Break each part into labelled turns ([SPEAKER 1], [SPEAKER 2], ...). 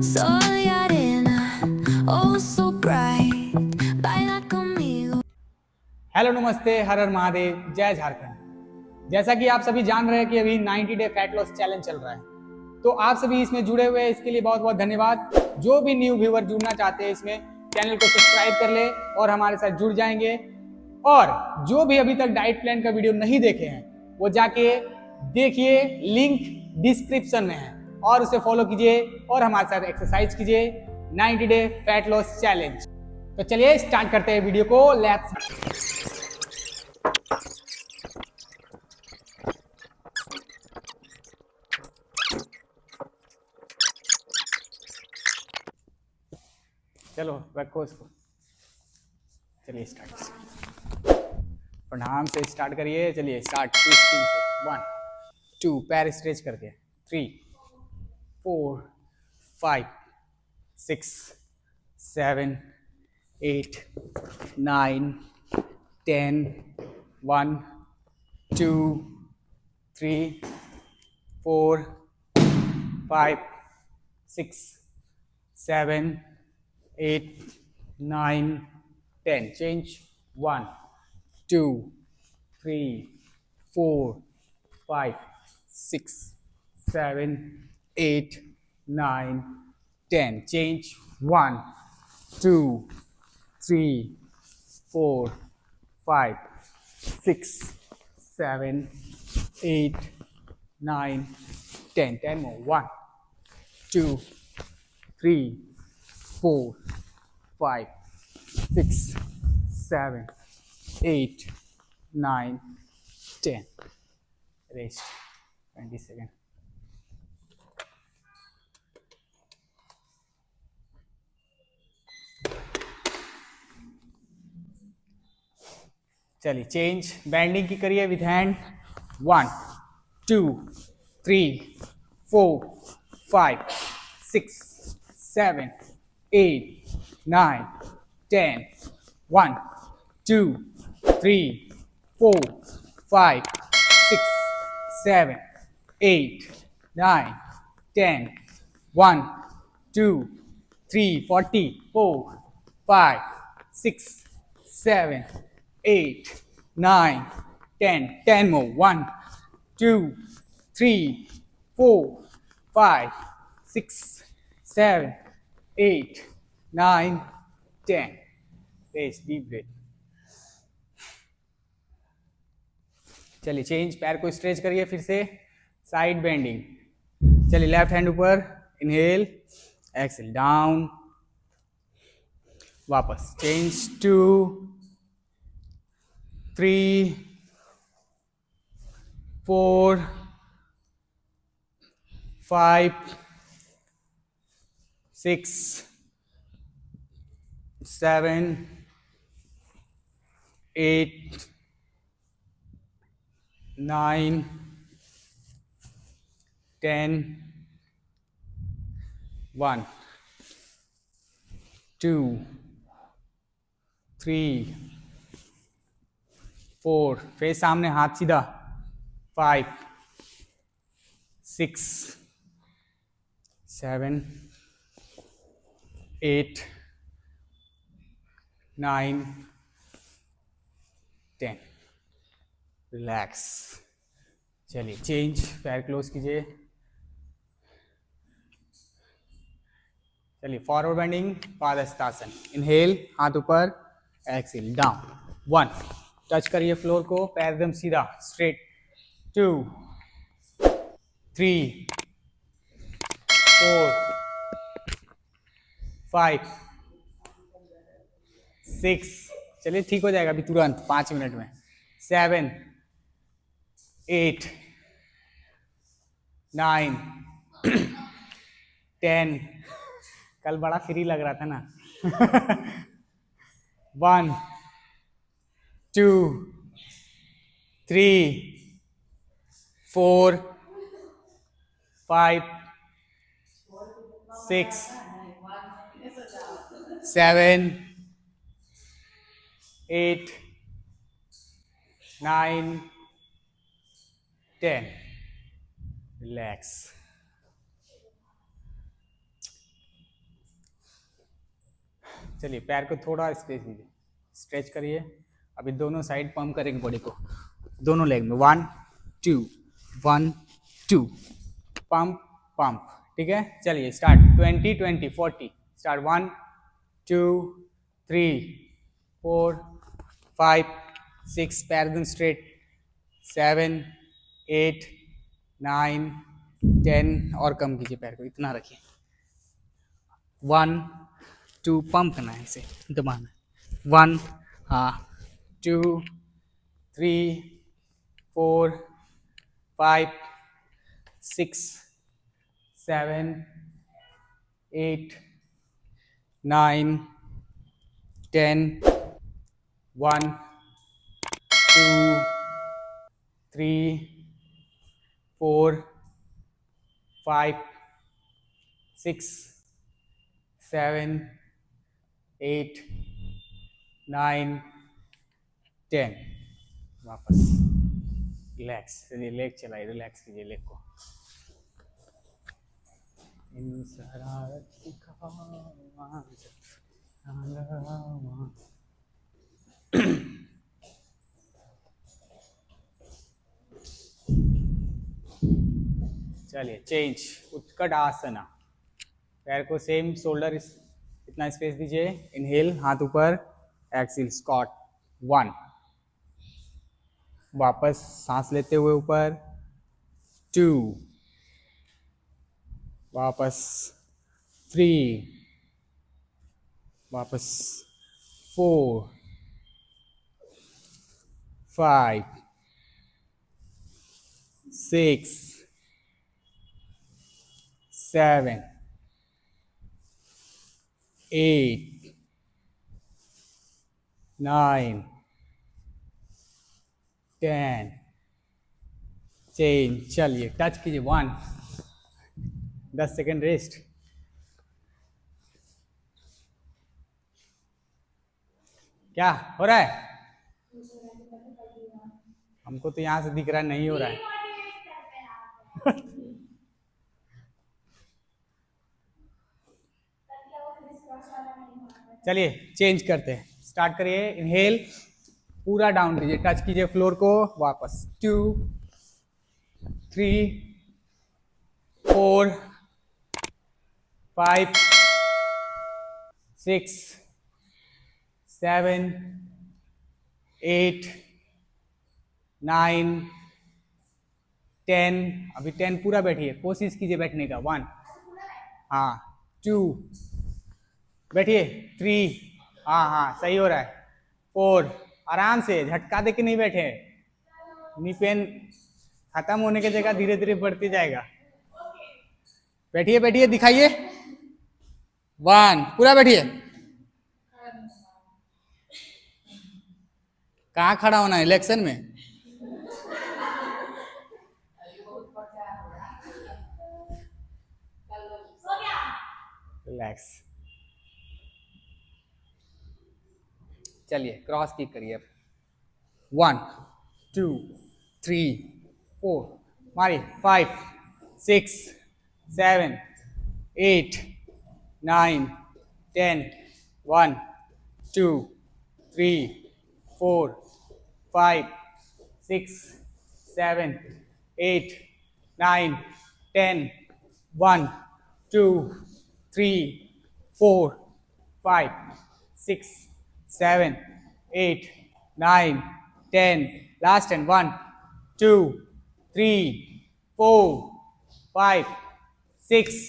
[SPEAKER 1] Sol y arena, oh so bright, baila conmigo.
[SPEAKER 2] Hello नमस्ते, हर हर महादेव, जय झारखंड। जैसा कि आप सभी जान रहे हैं कि अभी 90 डे फैट लॉस चैलेंज चल रहा है, तो आप सभी इसमें जुड़े हुए हैं, इसके लिए बहुत बहुत धन्यवाद। जो भी न्यू व्यूअर जुड़ना चाहते हैं इसमें, चैनल को सब्सक्राइब कर ले और हमारे साथ जुड़ जाएंगे। और जो भी अभी तक डाइट प्लान का वीडियो नहीं देखे हैं वो जाके देखिए, लिंक डिस्क्रिप्शन में है, और उसे फॉलो कीजिए और हमारे साथ एक्सरसाइज कीजिए 90 डे फैट लॉस चैलेंज। तो चलिए स्टार्ट करते हैं वीडियो को। लेट्स चलो रखो इसको। चलिए स्टार्ट, प्रणाम से स्टार्ट करिए। चलिए स्टार्ट ट्विस्टिंग से। 1 2 पैर स्ट्रेच करके, 3 4 5 6 7 8 9 10 1 2 3 4 5 6 7 8 9 10 change 1 2 3 4 5 6 7 8 9 10 change 1 2 3 4 5 6 7 8 9 10 10 more 1 2 3 4 5 6 7 8 9 10 rest 20 seconds। चलिए चेंज, बैंडिंग की करिए with hand. 1 2 3 4 5 6 7 8 9 10 1 2 3 4 5 6 7 8 9 10 1 2 3 40 4 5 6 7 8 9 10 10 more 1 2 3 4 5 6 7 8 9 10 rest, deep breath. चलिए चेंज, पैर को स्ट्रेच करिए फिर से, साइड बेंडिंग। चलिए लेफ्ट हैंड ऊपर, इनहेल एक्सेल डाउन, वापस चेंज 2 3 4 5 6 7 8 9 10 1 2 3 4 फेस सामने, हाथ सीधा, 5 6 7 8 9 10 रिलैक्स। चलिए चेंज, पैर क्लोज कीजिए। चलिए फॉरवर्ड बेंडिंग, पादहस्तासन। इनहेल हाथ ऊपर, एक्सेल डाउन। 1 टच करिए फ्लोर को, पैर एकदम सीधा स्ट्रेट। 2 3 4 5 6, चलिए ठीक हो जाएगा अभी तुरंत 5 मिनट में। 7 8 9 10, कल बड़ा फ्री लग रहा था ना। 1 2 3 4 5 6 7 8 9 10 रिलैक्स। चलिए पैर को थोड़ा स्पेस दीजिए, स्ट्रेच करिए। अभी दोनों साइड पंप करेंगे बॉडी को, दोनों लेग में 1 2 1 2 पंप पंप। ठीक है, चलिए स्टार्ट। 20 20 40 स्टार्ट। 1 2 3 4 5 6 पैर एकदम स्ट्रेट, 7 8 9 10 और कम कीजिए पैर को, इतना रखिए। 1 2 पंप करना है, इसे दबाना है। 1 हाँ 2 3 4 5 6 7 8 9 10 1 2 3 4 5 6 7 8 9 10। वापस रिलैक्स, चलिए लेग चलाइए, रिलैक्स कीजिए लेग को। इन शरारत की खावा चलिए चेंज, उत्कट आसना। पैर को सेम शोल्डर इतना स्पेस दीजिए। इनहेल हाथ ऊपर, एक्सहेल स्क्वाट 1, वापस सांस लेते हुए ऊपर 2, वापस 3, वापस 4 5 6 7 8 9 10। चेंज, चलिए टच कीजिए 1, 10 सेकेंड रेस्ट। क्या हो रहा है? हमको तो यहां से दिख रहा है नहीं हो रहा है। चलिए चेंज करते हैं, स्टार्ट करिए। इनहेल पूरा डाउन कीजिए, टच कीजिए फ्लोर को, वापस 2 3 4 5 6 7 8 9 10। अभी 10 पूरा बैठिए, कोशिश कीजिए बैठने का। 1 हाँ 2 बैठिए, 3 हाँ हाँ सही हो रहा है, 4 आराम से, झटका दे के नहीं बैठे। नी पेन खत्म होने की जगह धीरे धीरे बढ़ती जाएगा। बैठिए बैठिए, दिखाइए। 1 पूरा बैठिए। कहाँ खड़ा होना है इलेक्शन में? रिलैक्स। चलिए क्रॉस किक करिए। 1 2 3 4 मारिए, 5 6 7 8 9 10 1 2 3 4 5 6 7 8 9 10 1 2 3 4 5 6 7 8 9 10। Last and 1 2 3 4 5 6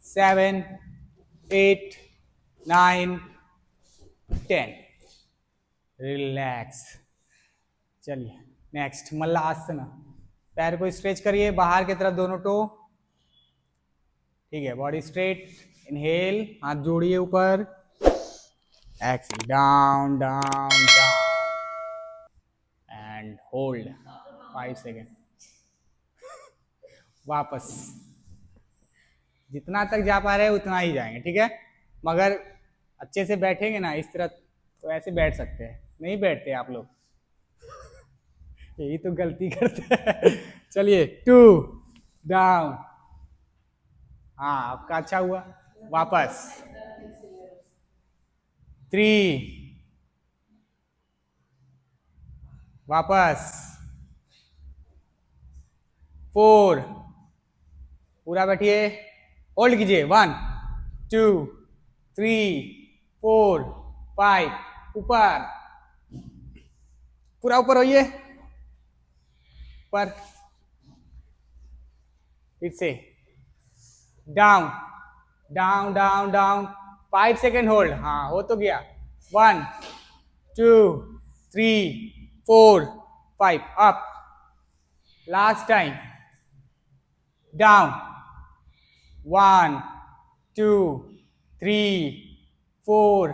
[SPEAKER 2] 7 8 9 10। रिलैक्स। चलिए नेक्स्ट मल्लासना। पैर को स्ट्रेच करिए बाहर की तरफ, दोनों टो। ठीक है, बॉडी स्ट्रेट। इनहेल, हाथ जोड़िए ऊपर, exhale down down down and hold 5 second. वापस जितना तक जा पा रहे हैं उतना ही जाएंगे, ठीक है। मगर अच्छे से बैठेंगे ना इस तरह, तो ऐसे बैठ सकते हैं, नहीं बैठते आप लोग, यही तो गलती करते हैं। चलिए 2 डाउन, हाँ आपका अच्छा हुआ, वापस 3, वापस 4, पूरा बैठिए, होल्ड कीजिए 1 2 3 4 5, ऊपर, पूरा ऊपर होइए, ऊपर, फिर से down down down down, 5 second hold, हाँ हो तो गया, 1 2 3 4 5, up, last time, down 1 2 3 4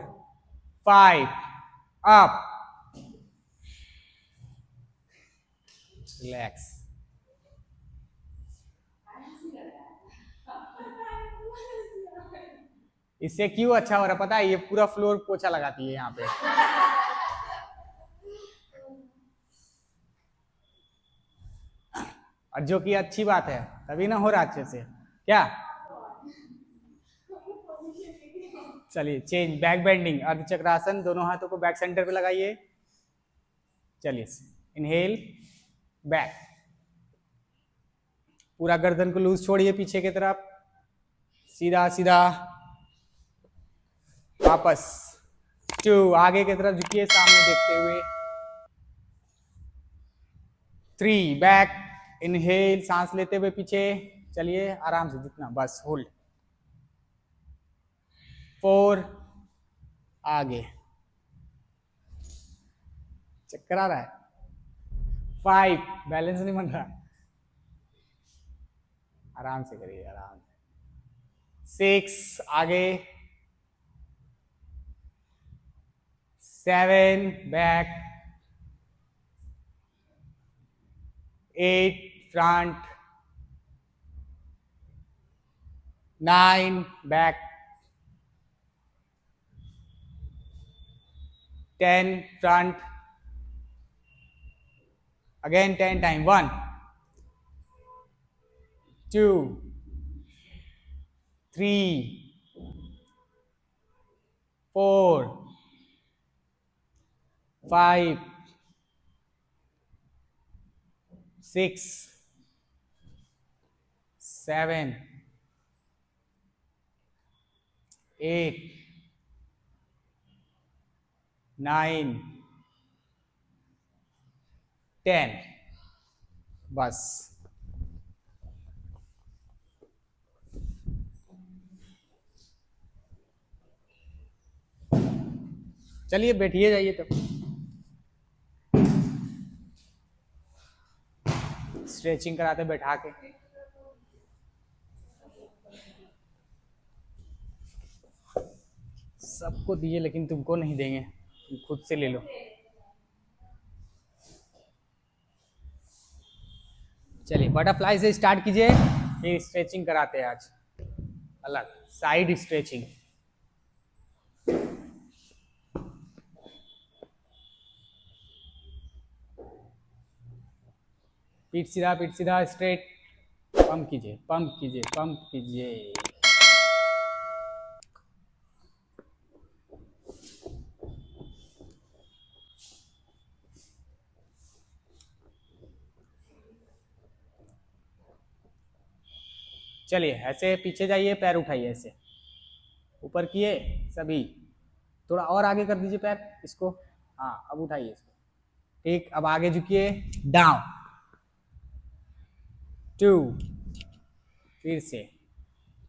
[SPEAKER 2] 5, up, relax. इससे क्यों अच्छा हो रहा पता है, ये पूरा फ्लोर पोछा लगाती है यहाँ पे। और जो कि अच्छी बात है, तभी ना हो रहा अच्छे से क्या। चलिए चेंज, बैक बेंडिंग, अर्धचक्रासन, दोनों हाथों को बैक सेंटर पे लगाइए। चलिए इनहेल, बैक, पूरा गर्दन को लूज छोड़िए पीछे की तरफ, सीधा सीधा, वापस 2, आगे की तरफ झुकिए सामने देखते हुए, 3, बैक, इनहेल, सांस लेते हुए पीछे, चलिए आराम से जितना बस, होल्ड, 4, आगे, चक्कर आ रहा है, 5, बैलेंस नहीं बन रहा, आराम से करिए, आराम से, 6, आगे, 7, back, 8, front, 9, back, 10, front, again 10 time, 1 2 3 4 5 6 7 8 9 10, बस। चलिए बैठिए जाइए तब, स्ट्रेचिंग कराते बैठा के। सबको दिए लेकिन तुमको नहीं देंगे, तुम खुद से ले लो। चलिए बटरफ्लाई से स्टार्ट कीजिए, ये स्ट्रेचिंग कराते हैं आज, अलग साइड स्ट्रेचिंग। पीठ सीधा स्ट्रेट, पंप कीजिए पंप कीजिए पंप कीजिए। चलिए ऐसे पीछे जाइए, पैर उठाइए, ऐसे ऊपर किए सभी, थोड़ा और आगे कर दीजिए पैर इसको, हाँ अब उठाइए इसको, ठीक। अब आगे झुकिए, डाउन, 2, फिर से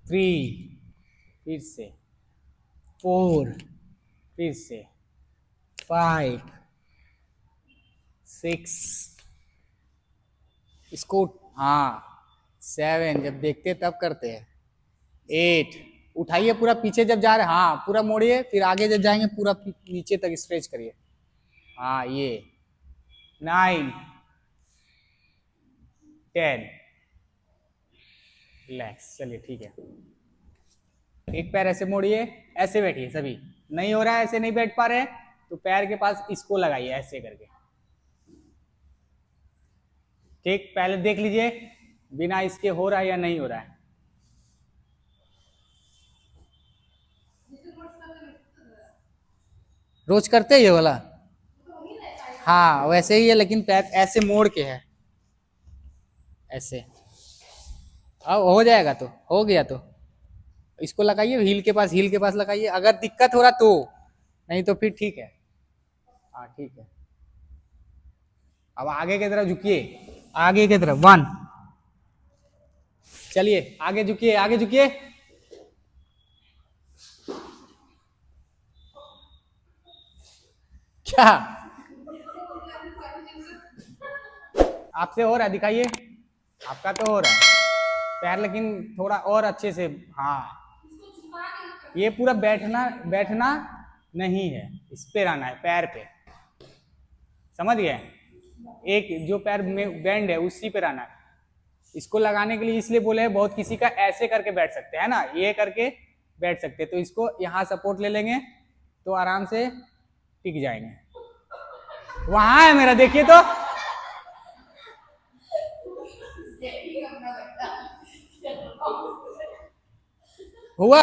[SPEAKER 2] 3, फिर से 4, फिर से 5 6, इसको हाँ 7, जब देखते तब करते हैं, 8, उठाइए पूरा पीछे जब जा रहे, हाँ पूरा मोड़िए, फिर आगे जब जाएंगे पूरा नीचे तक स्ट्रेच करिए, हाँ ये 9 10, रिलैक्स। चलिए ठीक है, एक पैर ऐसे मोड़िए, ऐसे बैठिए सभी, नहीं हो रहा है ऐसे नहीं बैठ पा रहे तो पैर के पास इसको लगाइए ऐसे करके, ठीक। पहले देख लीजिए, बिना इसके हो रहा है या नहीं हो रहा है? रोज करते हैं ये वाला? हाँ वैसे ही है, लेकिन पैर ऐसे मोड़ के है, ऐसे। अब हो जाएगा तो हो गया तो इसको लगाइए, हील के पास, हील के पास लगाइए, अगर दिक्कत हो रहा तो, नहीं तो फिर ठीक है। हाँ ठीक है। अब आगे की तरफ झुकिए, आगे की तरफ, 1। चलिए आगे झुकिए, आगे झुकिए। क्या आपसे हो रहा है? दिखाइए। आपका तो हो रहा है पैर, लेकिन थोड़ा और अच्छे से। हाँ ये पूरा बैठना बैठना नहीं है, इस पे रहना है, पैर पे, समझ गए? एक जो पैर में बैंड है उसी पे रहना है। इसको लगाने के लिए इसलिए बोले हैं, बहुत किसी का ऐसे करके बैठ सकते हैं ना, ये करके बैठ सकते हैं, तो इसको यहाँ सपोर्ट ले लेंगे तो आराम से टिक जाएंगे। वहां है मेरा, देखिए तो। हुआ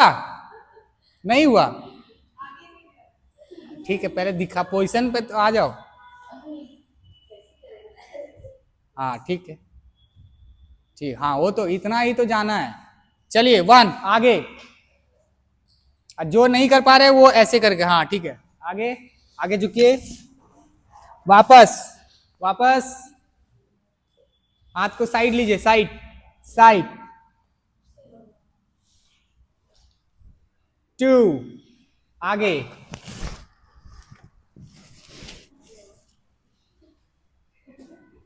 [SPEAKER 2] नहीं हुआ? ठीक है, पहले दिखा, पोजीशन पे तो आ जाओ। हाँ ठीक है, ठीक। हाँ वो तो इतना ही तो जाना है। चलिए 1 आगे। जो नहीं कर पा रहे वो ऐसे करके, हाँ ठीक है। आगे, आगे झुकिए, वापस, वापस। हाथ को साइड लीजिए, साइड, साइड। 2 आगे,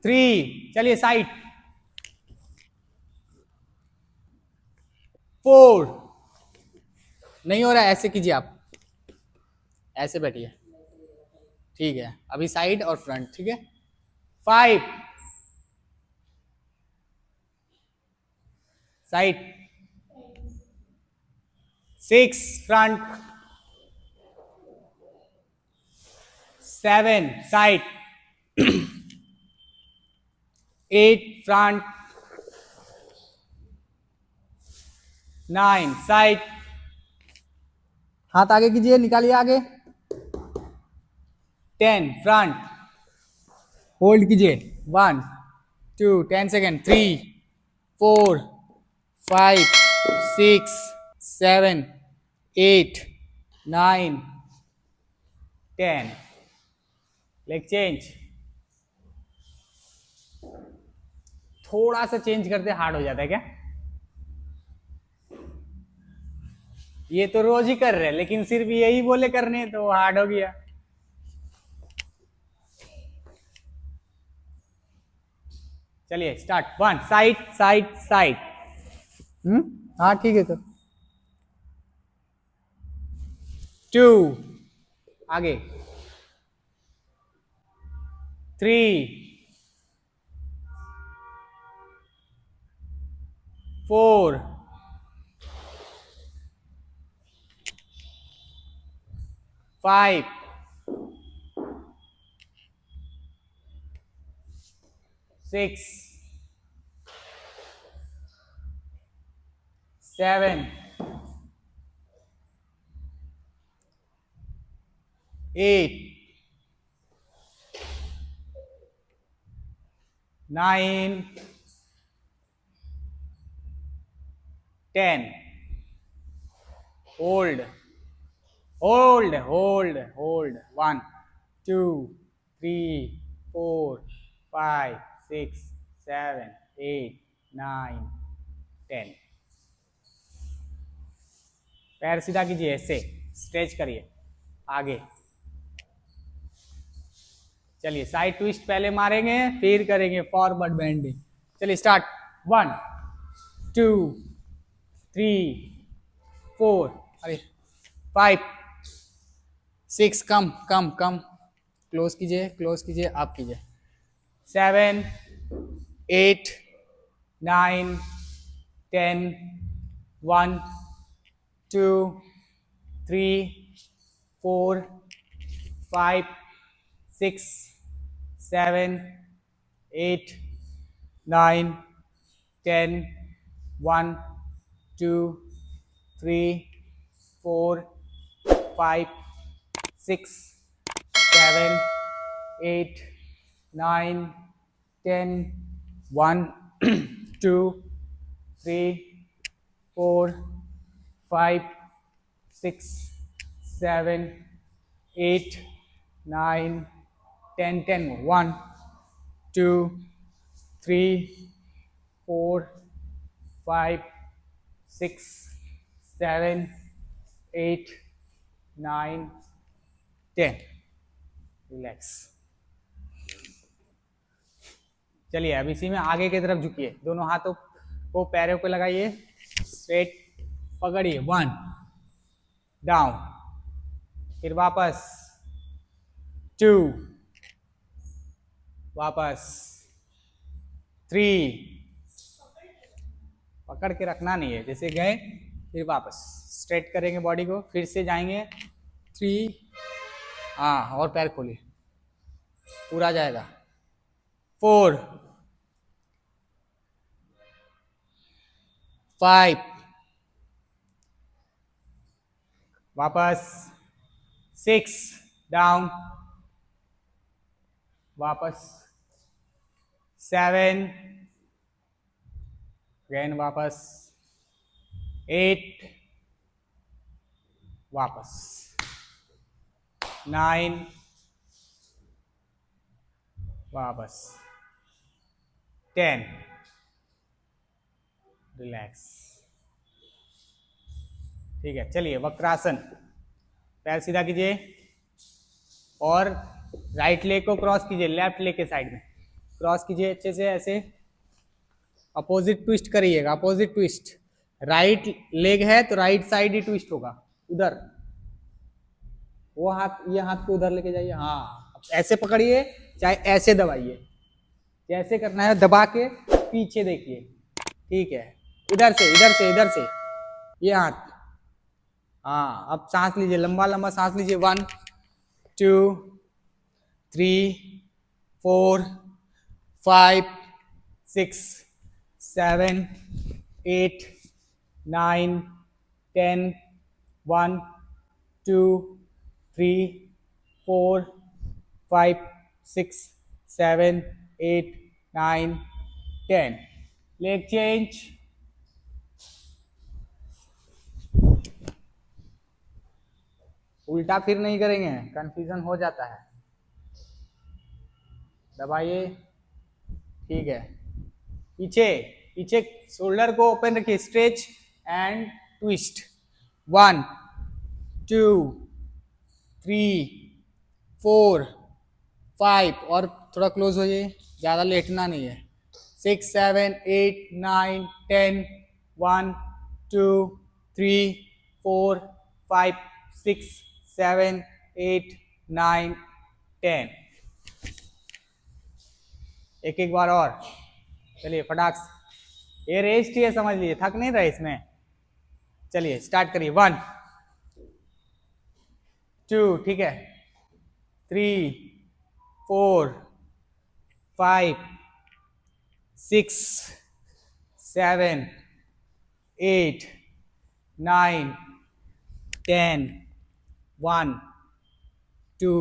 [SPEAKER 2] 3 चलिए साइड, 4 नहीं हो रहा है, ऐसे कीजिए आप, ऐसे बैठिए, ठीक है। अभी साइड और फ्रंट, ठीक है। 5 side, 6 front, 7 side, 8 front, 9 side. हाथ आगे कीजिए, निकालिए आगे। 10 फ्रंट, होल्ड कीजिए, 1 2 10 सेकेंड, 3 4 5 6 7 8 9 10। लेग चेंज, थोड़ा सा चेंज करते हार्ड हो जाता है क्या? ये तो रोज ही कर रहे हैं, लेकिन सिर्फ यही बोले करने तो हार्ड हो गया। चलिए स्टार्ट, 1 साइड, साइड, साइड। हाँ ठीक है। तो 2 आगे, 3 4 5 6 7 8 9 10। Hold, hold, hold, hold, 1 2 3 4 5 6 7 8 9 10। पैर सीधा कीजिए, ऐसे स्ट्रेच करिए आगे। चलिए साइड ट्विस्ट पहले मारेंगे, फिर करेंगे फॉरवर्ड बेंडिंग। चलिए स्टार्ट, 1 2 3 4 अरे 5 6 कम कम कम, क्लोज कीजिए, क्लोज कीजिए, आप कीजिए। 7 8 9 10 1 2 3 4 5 6 7 8 9 10, 1, 2, 3, 4, 5, 6, 7, 8, 9, 10, 1, 2, 3, 4, 5, 6, 7, 8, 9, 10, 10 more. 1, 2, 3, 4, 5, 6, 7, 8, 9, 10. रिलैक्स। चलिए अब इसी में आगे की तरफ झुकिए, दोनों हाथों को पैरों पे लगाइए, स्ट्रेट पकड़िए, 1 डाउन, फिर वापस 2, वापस 3, पकड़ के रखना नहीं है, जैसे गए फिर वापस स्ट्रेट करेंगे बॉडी को, फिर से जाएंगे 3, हाँ और पैर खोलिए, पूरा जाएगा, 4, 5, वापस 6 डाउन, वापस 7, अगेन वापस 8, वापस 9, वापस 10, रिलैक्स। ठीक है, चलिए वक्रासन, पैर सीधा कीजिए और राइट लेग को क्रॉस कीजिए, लेफ्ट लेग के साइड में क्रॉस कीजिए अच्छे से, ऐसे अपोजिट ट्विस्ट करिएगा, अपोजिट ट्विस्ट, राइट लेग है तो राइट साइड ही ट्विस्ट होगा, उधर वो हाथ, ये हाथ को उधर लेके जाइए, हाँ ऐसे पकड़िए, चाहे ऐसे दबाइए, जैसे करना है दबा के पीछे देखिए, ठीक है, इधर से इधर से इधर से, ये हाथ, हाँ अब सांस लीजिए, लंबा लंबा सांस लीजिए, 1, 2, 3, 4, 5, 6, 7, 8, 9, 10, 1, 2, 3, 4, 5, 6, 7, 8, 9, 10. Leg change. उल्टा फिर नहीं करेंगे, कंफ्यूजन हो जाता है, दबाइए, ठीक है, पीछे पीछे शोल्डर को ओपन रखिए, स्ट्रेच एंड ट्विस्ट, 1, 2, 3, 4, 5 और थोड़ा क्लोज हो जाइए, ज़्यादा लेटना नहीं है, 6, 7, 8, 9, 10, 1, 2, 3, 4, 5, 6, 7, 8, 9, 10. एक एक बार और, चलिए फटाक से, ये रेस्ट ही है, समझ लीजिए, थक नहीं रहे इसमें। चलिए स्टार्ट करिए, 1, 2, ठीक है, 3, 4, 5, 6, 7, 8, 9, 10, 1, 2,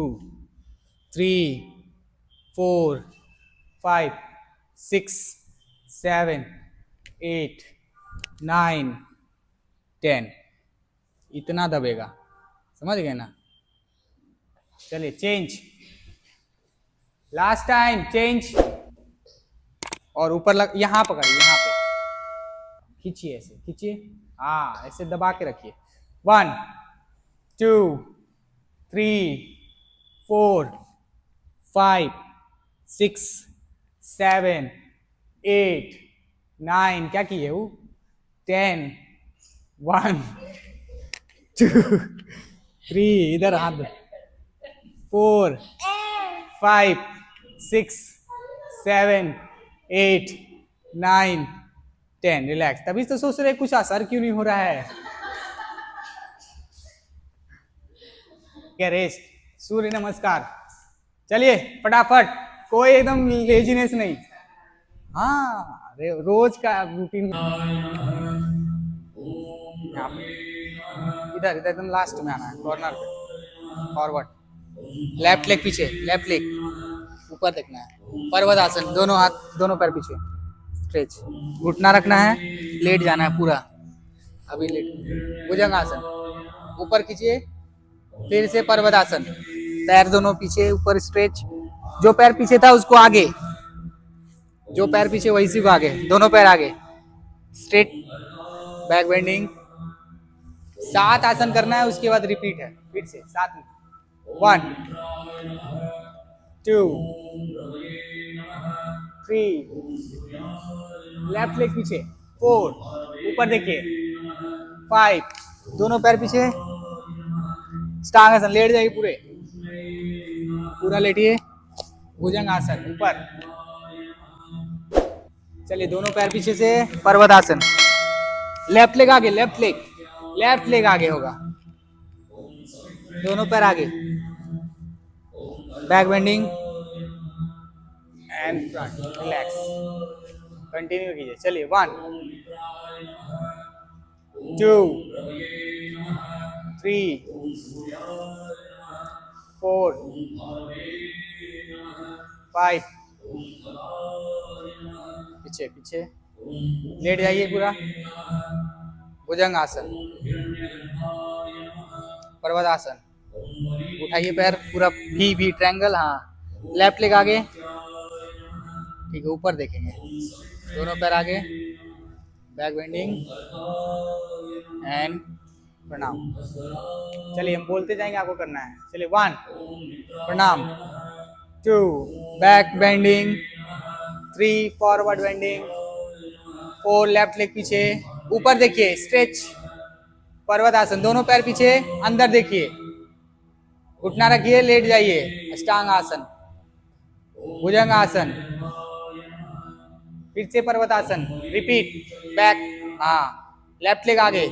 [SPEAKER 2] 3, 4, 5, 6, 7, 8, 9, 10, इतना दबेगा, समझ गए ना। चलिए चेंज, लास्ट टाइम चेंज, और ऊपर लग, यहाँ पकड़िए, यहाँ पे खींचिए, ऐसे खींचिए, हाँ ऐसे दबा के रखिए, 1, 2, 3, 4, 5, 6, 7, 8, 9, क्या किए वो, 10, 1, 2, 3, इधर हाथ, 4, 5, 6, 7, 8, 9, 10, रिलैक्स। तभी तो सोच रहे कुछ असर क्यों नहीं हो रहा है, क्या रेस्ट, सूर्य नमस्कार। चलिए फटाफट, कोई एकदम लेजीनेस नहीं, हाँ, रोज का रूटीन। इधर इधर एकदम लास्ट में आना है, कॉर्नर पे, फॉरवर्ड, लेफ्ट लेग पीछे, लेफ्ट लेग ऊपर देखना है, पर्वत आसन, दोनों हाथ दोनों पैर पीछे, स्ट्रेच, घुटना रखना है, लेट जाना है पूरा, अभी लेट, भुजंग आसन, ऊपर खींचिए, फिर से पर्वत आसन, पैर दोनों पीछे ऊपर स्ट्रेच, जो पैर पीछे था उसको आगे, जो पैर पीछे वैसी को आगे, दोनों पैर आगे, स्ट्रेट, बैक बेंडिंग, 7 आसन करना है, उसके बाद रिपीट है, फिर से 7 में, 1 2 3, लेफ्ट लेग पीछे, 4, ऊपर देखिए, 5, दोनों पैर पीछे, स्टांग आसन, लेट जाइए पूरे, पूरा लेटिए, भुजंग आसन ऊपर, चलिए दोनों पैर पीछे से, पर्वत आसन, लेफ्ट लेग आगे, लेफ्ट लेग आगे होगा, दोनों पैर आगे, back bending and front, relax, continue कीजिए, चलिए 1 2 3 4 5, पीछे पीछे, लेट जाइए पूरा, भुजंग आसन, पर्वत आसन, उठाइए पैर पूरा, भी ट्रायंगल, हाँ, लेफ्ट लेग आगे, ठीक है, ऊपर देखेंगे, दोनों पैर आगे, बैक बेंडिंग एंड प्रणाम, चलिए हम बोलते जाएंगे, आपको करना है, चलिए 1 प्रणाम, 2 back bending, 3 forward bending, 4 left leg पीछे, ऊपर देखिए, स्ट्रेच, पर्वत आसन, दोनों पैर पीछे, अंदर देखिए, घुटना रखिए, लेट जाइए, अष्टांग आसन, भुजंग आसन, फिर से पर्वत आसन, रिपीट, बैक, हाँ, लेफ्ट लेग आगे,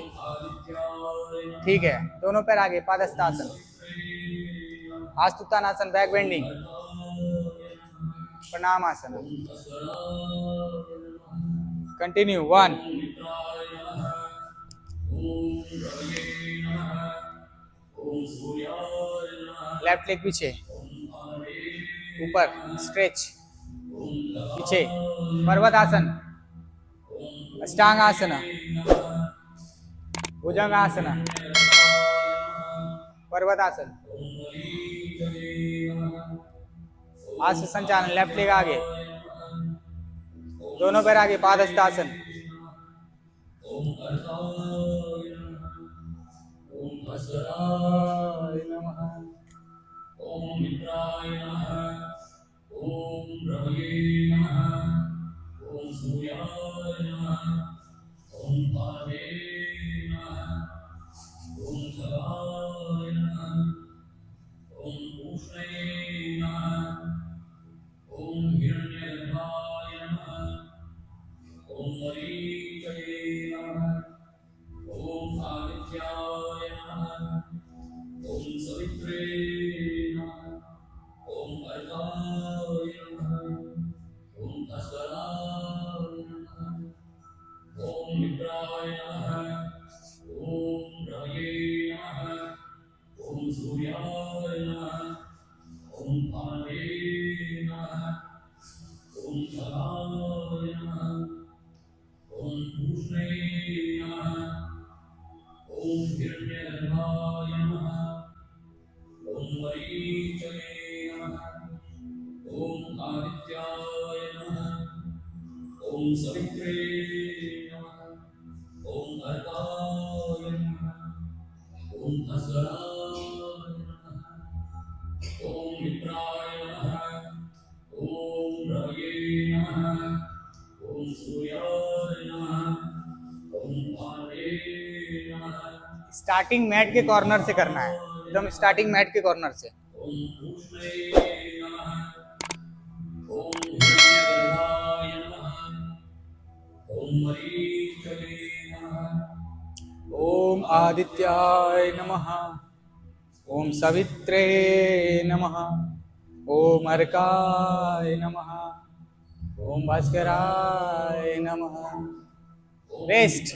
[SPEAKER 2] ठीक है, दोनों पैर आगे, पादहस्तासन, आस्तुतानासन, बैक बेंडिंग, प्रणाम आसन, कंटिन्यू 1 लेफ्ट लेग पीछे, ऊपर स्ट्रेच, पीछे पर्वत आसन, अष्टांग आसन, भुजंग आसन, पर्वत आसन, आसन संचालन, लेफ्ट लेग आगे, दोनों पैर आगे, पादहस्तासन, स्टार्टिंग मैट के कॉर्नर से करना है, एकदम स्टार्टिंग मैट के कॉर्नर से, ओम आदित्याय नमः, ओम सवित्रे नमः, ओम अर्काय नमः, ओम भास्कराय नमः। रेस्ट।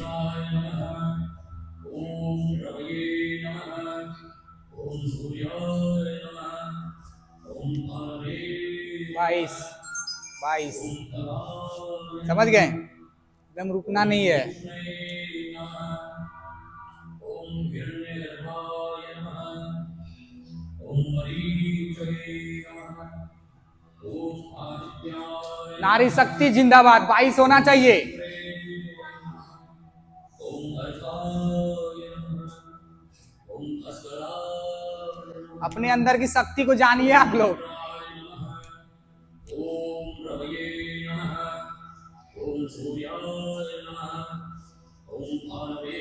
[SPEAKER 3] ओम रवये नमः। ओम सूर्याय नमः। ओम भावे
[SPEAKER 2] 22 22
[SPEAKER 3] नमः।
[SPEAKER 2] समझ गए? एकदम रुकना नहीं है।
[SPEAKER 3] ओम हिरण्यगर्भाय नमः। ओम मरीचये नमः। ओम आदित्याय
[SPEAKER 2] नारी शक्ति जिंदाबाद। 22 होना चाहिए।
[SPEAKER 3] ओम अर्काय नमः। ओम भास्कराय नमः।
[SPEAKER 2] अपने अंदर की शक्ति को जानिए आप लोग।
[SPEAKER 3] ओम रवये नमः। ओम सूर्याय नमः। ओम भावे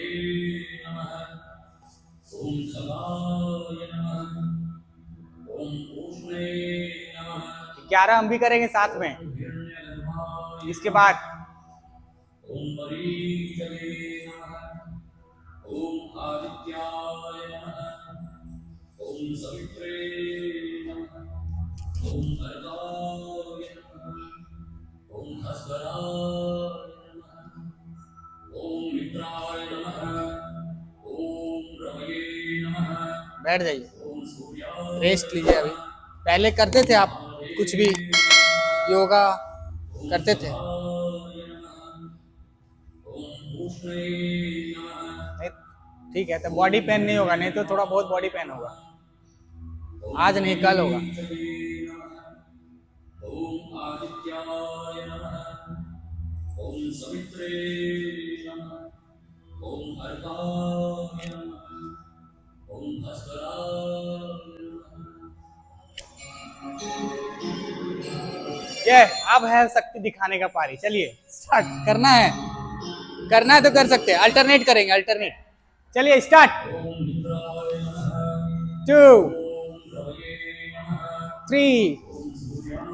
[SPEAKER 3] नमः। ओम सदाय नमः। ओम ऊष्णे नमः।
[SPEAKER 2] 11 हम भी करेंगे साथ में
[SPEAKER 3] हिरण्यगर्भाय
[SPEAKER 2] इसके बाद।
[SPEAKER 3] ओम मरीचये नमः। ओम आदित्याय नमः। ओम सवित्रे नमः। ओम अर्काय नमः। ओम भास्कराय नमः। ओम मित्राय नमः। ओम रवये नमः।
[SPEAKER 2] बैठ जाइए,
[SPEAKER 3] ओम सूर्याय
[SPEAKER 2] रेस्ट लीजिए। अभी पहले करते थे आप कुछ भी योगा करते थे?
[SPEAKER 3] नमः। ओम ऊष्णे नमः।
[SPEAKER 2] नहीं, ठीक है, तो बॉडी पेन नहीं होगा, नहीं तो थोड़ा बहुत बॉडी पेन होगा। आज नहीं, कल होगा।
[SPEAKER 3] ओम आदित्याय नमः। ओम सवित्रे नमः। ओम अर्काय नमः। ओम भास्कराय नमः।
[SPEAKER 2] ये अब है शक्ति दिखाने का पारी। चलिए स्टार्ट करना है। करना है तो कर सकते हैं, अल्टरनेट करेंगे, अल्टरनेट। चलिए स्टार्ट।
[SPEAKER 3] ओम मित्राय नमः।
[SPEAKER 2] 2
[SPEAKER 3] ओम रवये नमः।
[SPEAKER 2] 3
[SPEAKER 3] ओम सूर्याय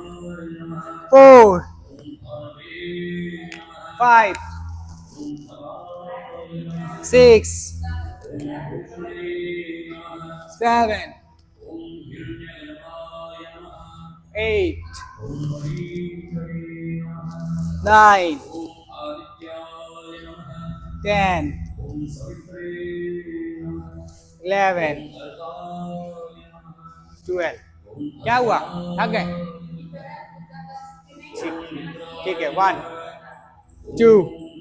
[SPEAKER 3] नमः।
[SPEAKER 2] 4
[SPEAKER 3] ओम भावे नमः।
[SPEAKER 2] 5
[SPEAKER 3] ओम सदाय नमः।
[SPEAKER 2] 6
[SPEAKER 3] ओम ऊष्णे नमः।
[SPEAKER 2] 7
[SPEAKER 3] ओम हिरण्यगर्भाय नमः।
[SPEAKER 2] 8
[SPEAKER 3] ओम मरीचये नमः।
[SPEAKER 2] 9
[SPEAKER 3] ओम आदित्याय नमः।
[SPEAKER 2] 10
[SPEAKER 3] ओम सवित्रे नमः।
[SPEAKER 2] 11
[SPEAKER 3] ओम अर्काय नमः।
[SPEAKER 2] 12।
[SPEAKER 3] ओम
[SPEAKER 2] क्या हुआ? थक गए? ठीक है। 1 2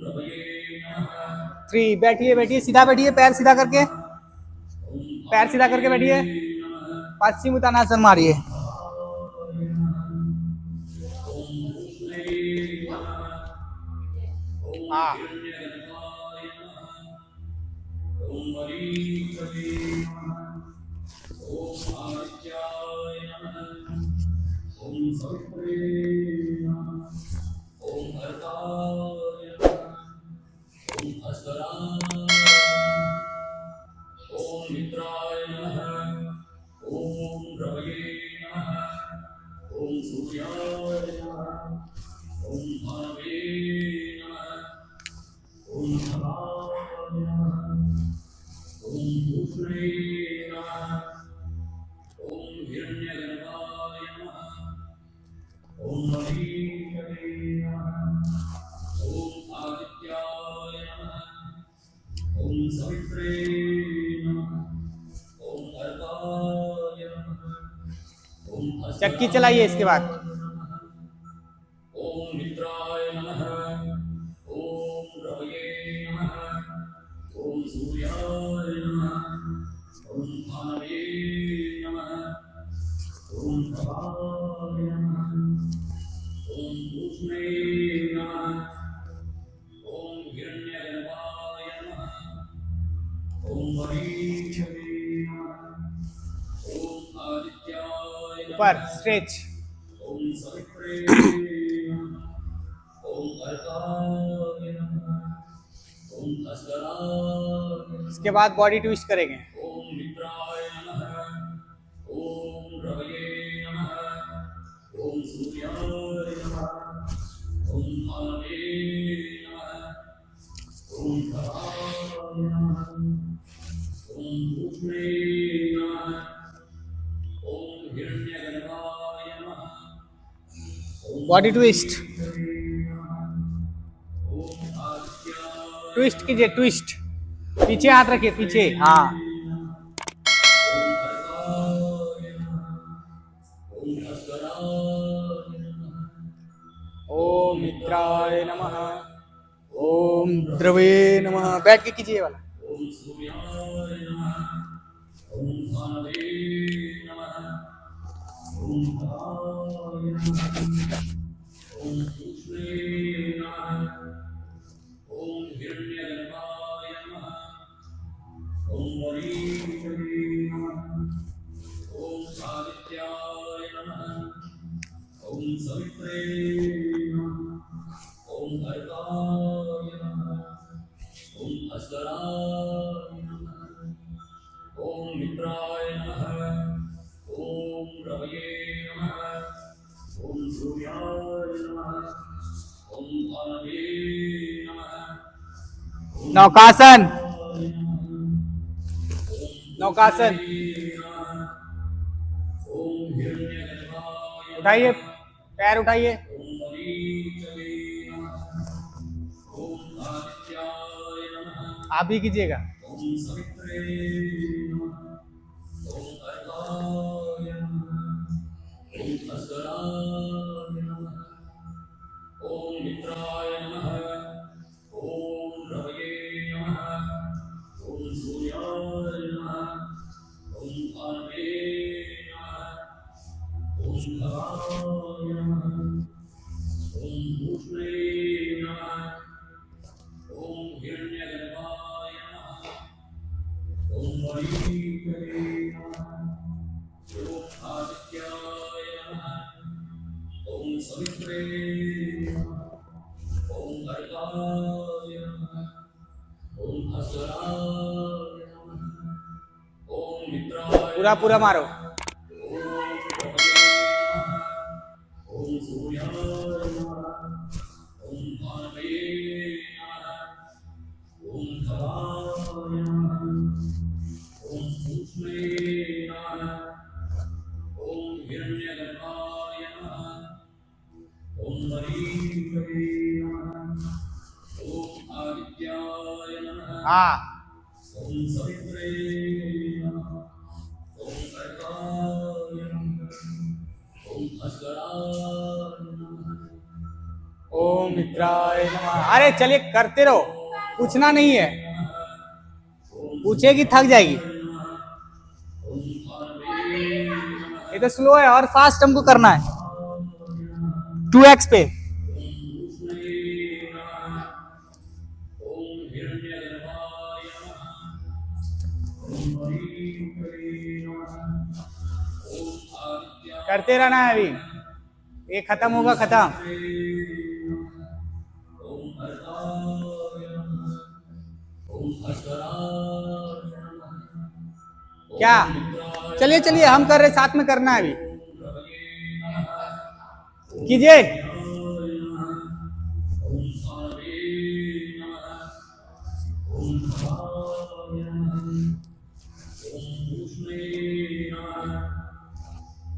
[SPEAKER 3] रवये नमः।
[SPEAKER 2] 3। बैठिए बैठिए, सीधा बैठिए, पैर सीधा करके, पैर सीधा करके बैठिए। पश्चिम उत्तानासन मारिए। हाँ,
[SPEAKER 3] हिरण्यगर्भाय नमः। ओम मरीचये नमः। ओम आदित्याय नमः। ओम सवित्रे नमः। ओम अर्काय नमः। ओम भास्कराय नमः। ओम मित्राय नमः। ओम रवये नमः। ओम सूर्याय नमः। ओम भावे नमः। ओम सदाय नमः। ओम ऊष्णे नमः। ओम हिरण्यगर्भाय नमः। ओम मरीचये नमः। ओम आदित्याय नमः। ओम सवित्रे नमः। ओम अर्काय नमः। ओम भास्कराय
[SPEAKER 2] चक्की चलाइए इसके बाद।
[SPEAKER 3] ओम मित्राय नमः। ओम रवये नमः। ओम सूर्याय नमः। ओम भावे नमः। ओम प्रभाय नमः। ओम ऊष्णे नमः। ओम हिरण्यगर्भाय नमः। ओम मरीचये नमः। ओम आदित्याय
[SPEAKER 2] ऊपर
[SPEAKER 3] नमः।
[SPEAKER 2] स्ट्रेच।
[SPEAKER 3] ओम सवित्रे नमः। ओम अर्काय नमः। ओम भास्कराय
[SPEAKER 2] इसके बाद बॉडी ट्विस्ट करेंगे।
[SPEAKER 3] ओम मित्राय नमः। ओम रवये नमः। ओम सूर्याय नमः। ओम भावे नमः। ओम सदाय नमः। ओम ऊष्णे नमः। ओम हिरण्यगर्भाय नमः। ओम
[SPEAKER 2] बॉडी ट्विस्ट। ट्विस्ट कीजिए, ट्विस्ट। पीछे हाथ रखिए, पीछे। हाँ, ओम मित्राय नमः, ओम द्रवे नमः। बैठ के कीजिए ये वाला।
[SPEAKER 3] ओम सूर्याय नमः, ओम भानवे नमः, ओम भवाय नमः, ओम सूक्ष्मे नमः, ओम हिरण्यगर्भाय नमः, ओम वरीकवे नमः, ओम आदित्याय नमः, ओम सवित्रे नमः, ओम अर्काय नमः, ओम अस्कराय नमः, ओम मित्राय नमः, ओम रवये नमः, ओम सूर्याय नमः, ओम भानवे नमः,
[SPEAKER 2] नौकासन, नौकासन।
[SPEAKER 3] ओम हिरण्यगर्भाय
[SPEAKER 2] उठाइए, पैर उठाइए।
[SPEAKER 3] ओम वरीकवे नमः, ओम आदित्याय नमः,
[SPEAKER 2] आप भी कीजिएगा।
[SPEAKER 3] ओम सवित्रे नमः, ओम अर्काय नमः, ओम अस्कराय नमः, ओम मित्राय नमः, ओम रवये नमः, ओम सूर्याय नमः, ओम भानवे नमः, ओम भवाय नमः, ओम भूष्णे नमः, ओम हिरण्यगर्भाय नमः, ओम वरीकवे नमः, ओम आदित्याय नमः, ओम सवित्रे नमः, ओम अर्काय नमः, ओम अस्कराय नमः, ओम मित्राय
[SPEAKER 2] पूरा पूरा मारो।
[SPEAKER 3] ओम रवये नमः, ओम सूर्याय नमः, ओम भानवे नमः, ओम भवाय नमः, ओम सूक्ष्मे नमः, ओम हिरण्यगर्भाय नमः, ओम वरीकवे नमः, ओम आदित्याय नमः,
[SPEAKER 2] हाँ,
[SPEAKER 3] ओम सवित्रे नमः, ओम अर्काय नमः, ओम अस्कराय नमः,
[SPEAKER 2] ओम मित्राय नमः। अरे चलिए, करते रहो, पूछना नहीं है। पूछेगी थक जाएगी।
[SPEAKER 3] ओम भानवे नमः,
[SPEAKER 2] ये तो स्लो है, और फास्ट हमको करना है 2x पे।
[SPEAKER 3] भूष्णे नमः, ओम हिरण्यगर्भाय नमः, ओम वरीकवे नमः, ओम आदित्याय
[SPEAKER 2] करते रहना है अभी, ये खत्म होगा, खत्म।
[SPEAKER 3] ओम अर्काय नमः, ओम अस्कराय नमः,
[SPEAKER 2] क्या? चलिए चलिए, हम कर रहे, साथ में करना है अभी। कीजिए।
[SPEAKER 3] ओम भानवे नमः, ओम भवाय नमः, ओम भूष्णे नमः,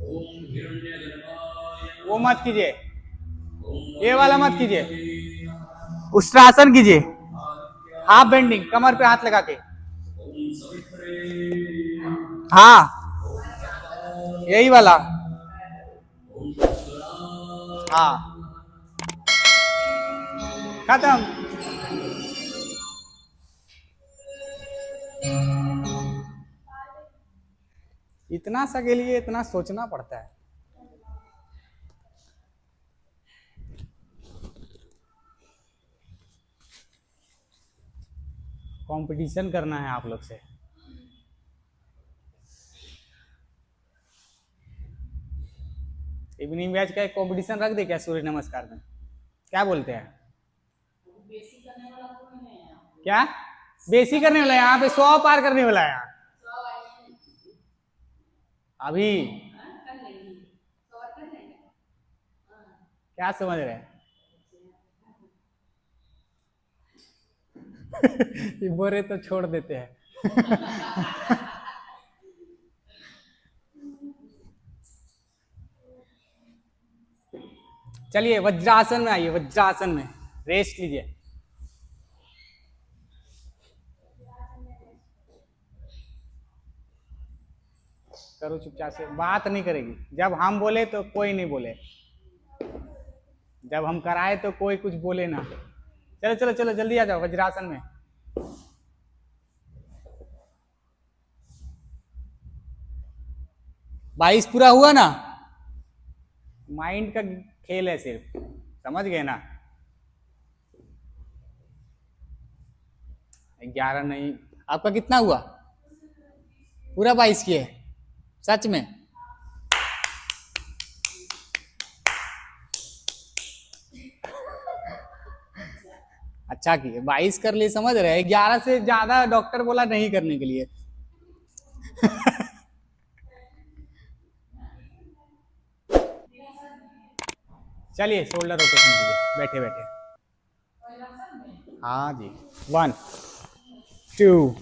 [SPEAKER 3] ओम हिरण्यगर्भाय नमः,
[SPEAKER 2] वो मत कीजिए,
[SPEAKER 3] ओम
[SPEAKER 2] ये वाला मत कीजिए। उष्ट्रासन कीजिए, हाफ बेंडिंग, कमर पे हाथ लगा के।
[SPEAKER 3] ओम सवित्रे नमः,
[SPEAKER 2] हाँ, यही वाला।
[SPEAKER 3] ओम अस्कराय
[SPEAKER 2] हाँ, खत्म। इतना सा के लिए इतना सोचना पड़ता है। कंपटीशन करना है आप लोग से। इवनिंग बैच का एक कंपटीशन रख दे क्या सूर्य नमस्कार में? क्या बोलते हैं? क्या बेसी करने वाला है? यहाँ पे 100 पार करने वाला है यहाँ अभी। क्या समझ रहे हैं? ये बोरे तो छोड़ देते हैं। चलिए वज्रासन में आइए, वज्रासन में रेस्ट लीजिए। करो चुपचाप से, बात नहीं करेगी। जब हम बोले तो कोई नहीं बोले, जब हम कराए तो कोई कुछ बोले ना। चलो चलो चलो जल्दी आ जाओ वज्रासन में। बाईस पूरा हुआ ना, माइंड का खेल है सिर्फ, समझ गए ना। 11 नहीं, आपका कितना हुआ? पूरा 22 किए सच में? अच्छा किए, 22 कर लिए, समझ रहे। 11 से ज्यादा डॉक्टर बोला नहीं करने के लिए। चलिए शोल्डर रोटेशन कीजिए बैठे बैठे। हाँ जी, 1 2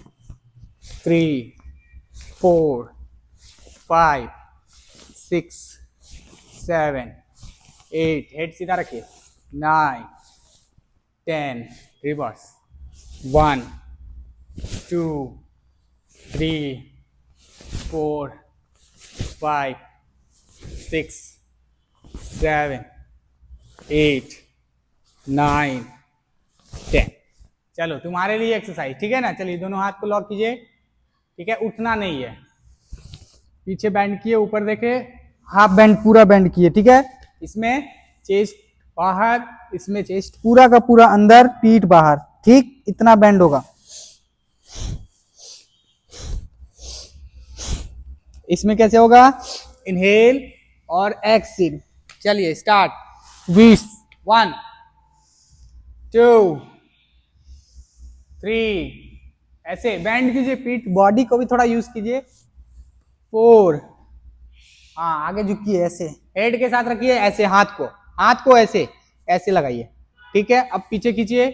[SPEAKER 2] 3 4 5 6 7 8, हेड सीधा रखिए, 9 10, रिवर्स, 1 2 3 4 5 6 7 8 9 10। चलो तुम्हारे लिए एक्सरसाइज, ठीक है ना। चलिए दोनों हाथ को लॉक कीजिए, ठीक है। उठना नहीं है, पीछे बेंड किए, ऊपर देखे, हाफ बेंड पूरा बेंड किए, ठीक है। इसमें चेस्ट बाहर, इसमें चेस्ट पूरा का पूरा अंदर, पीठ बाहर, ठीक, इतना बेंड होगा। इसमें कैसे होगा? इनहेल और एक्सहेल। चलिए स्टार्ट। 20, 1 2 3, ऐसे बेंड कीजिए, पीठ बॉडी को भी थोड़ा यूज कीजिए। 4, हाँ आगे झुकिए, ऐसे हेड के साथ रखिए, ऐसे हाथ को ऐसे ऐसे लगाइए, ठीक है। अब पीछे खींचिए,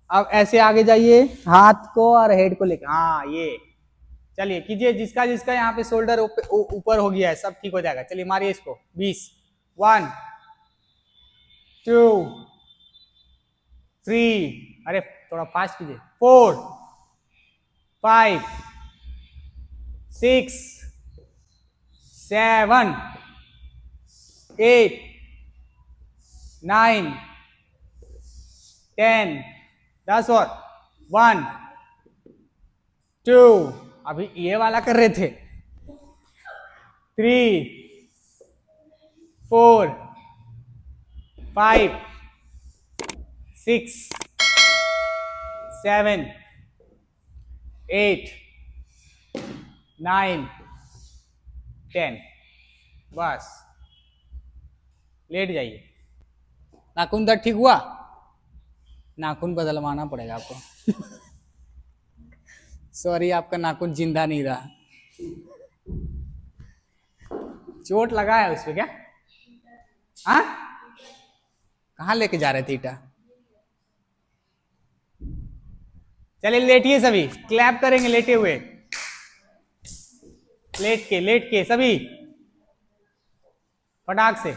[SPEAKER 2] अब ऐसे आगे जाइए, हाथ को और हेड को लेकर, हाँ ये। चलिए कीजिए, जिसका जिसका यहाँ पे शोल्डर ऊपर हो गया है सब ठीक हो जाएगा। चलिए मारिए इसको। 20, 1 2 3, अरे थोड़ा फास्ट कीजिए, 4 5 6 7 8 9 10, 10 और 1 2, अभी ये वाला कर रहे थे, 3 4 5 6 7 8 9 10, बस लेट जाइए। नाखून दर्द ठीक हुआ? नाखून बदलवाना पड़ेगा आपको। सॉरी, आपका नाखून जिंदा नहीं रहा। चोट लगा है उस पे क्या? हाँ, कहाँ लेके जा रहे थे ईटा? चलिए लेटिए सभी, क्लैप करेंगे लेटे हुए, लेट के सभी फटाक से।